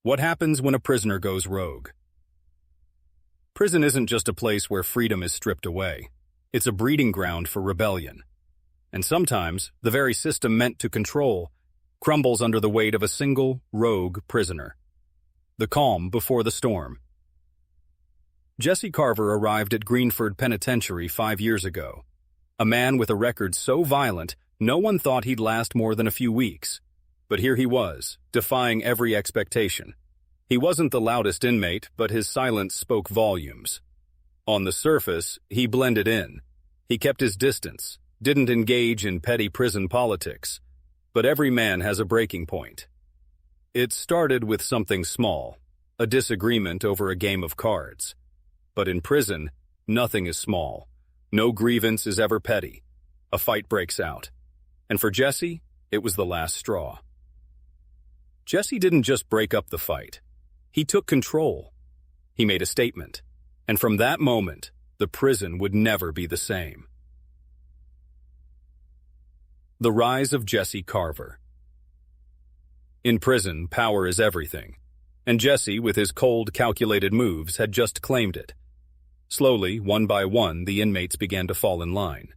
What happens when a prisoner goes rogue? Prison isn't just a place where freedom is stripped away. It's a breeding ground for rebellion. And sometimes, the very system meant to control crumbles under the weight of a single, rogue prisoner. The calm before the storm. Jesse Carver arrived at Greenford Penitentiary 5 years ago. A man with a record so violent, no one thought he'd last more than a few weeks. But here he was, defying every expectation. He wasn't the loudest inmate, but his silence spoke volumes. On the surface, he blended in. He kept his distance, didn't engage in petty prison politics. But every man has a breaking point. It started with something small, a disagreement over a game of cards. But in prison, nothing is small. No grievance is ever petty. A fight breaks out. And for Jesse, it was the last straw. Jesse didn't just break up the fight. He took control. He made a statement. And from that moment, the prison would never be the same. The rise of Jesse Carver. In prison, power is everything. And Jesse, with his cold, calculated moves, had just claimed it. Slowly, one by one, the inmates began to fall in line.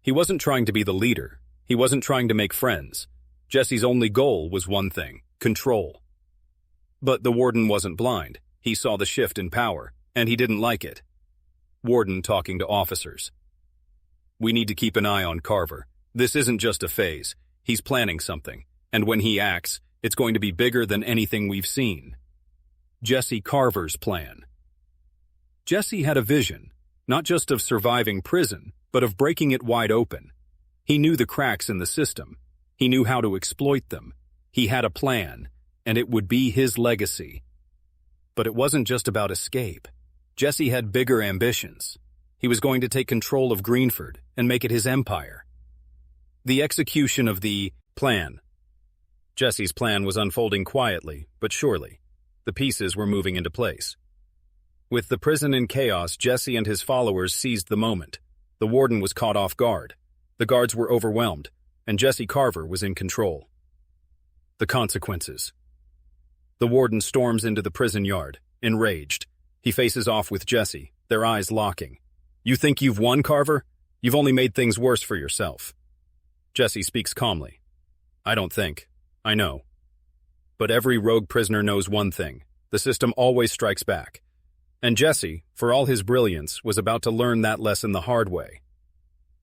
He wasn't trying to be the leader. He wasn't trying to make friends. Jesse's only goal was one thing: control. But the warden wasn't blind. He saw the shift in power, and he didn't like it. Warden talking to officers. We need to keep an eye on Carver. This isn't just a phase. He's planning something, and when he acts, it's going to be bigger than anything we've seen. Jesse Carver's plan. Jesse had a vision, not just of surviving prison, but of breaking it wide open. He knew the cracks in the system. He knew how to exploit them. He had a plan, and it would be his legacy. But it wasn't just about escape. Jesse had bigger ambitions. He was going to take control of Greenford and make it his empire. The execution of the plan. Jesse's plan was unfolding quietly, but surely. The pieces were moving into place. With the prison in chaos, Jesse and his followers seized the moment. The warden was caught off guard. The guards were overwhelmed, and Jesse Carver was in control. The consequences. The warden storms into the prison yard, enraged. He faces off with Jesse, their eyes locking. You think you've won, Carver? You've only made things worse for yourself. Jesse speaks calmly. I don't think. I know. But every rogue prisoner knows one thing. The system always strikes back. And Jesse, for all his brilliance, was about to learn that lesson the hard way.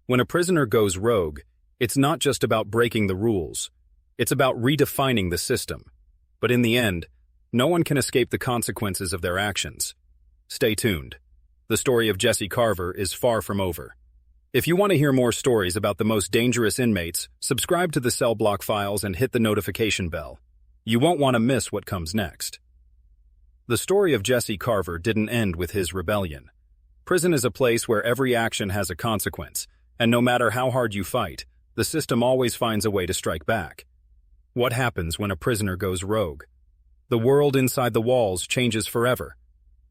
When a prisoner goes rogue, it's not just about breaking the rules. It's about redefining the system. But in the end, no one can escape the consequences of their actions. Stay tuned. The story of Jesse Carver is far from over. If you want to hear more stories about the most dangerous inmates, subscribe to the Cell Block Files and hit the notification bell. You won't want to miss what comes next. The story of Jesse Carver didn't end with his rebellion. Prison is a place where every action has a consequence, and no matter how hard you fight, the system always finds a way to strike back. What happens when a prisoner goes rogue? The world inside the walls changes forever.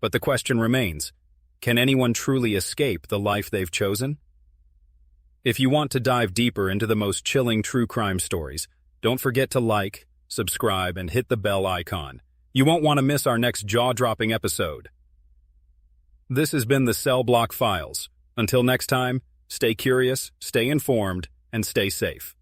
But the question remains, can anyone truly escape the life they've chosen? If you want to dive deeper into the most chilling true crime stories, don't forget to like, subscribe, and hit the bell icon. You won't want to miss our next jaw-dropping episode. This has been the Cell Block Files. Until next time, stay curious, stay informed, and stay safe.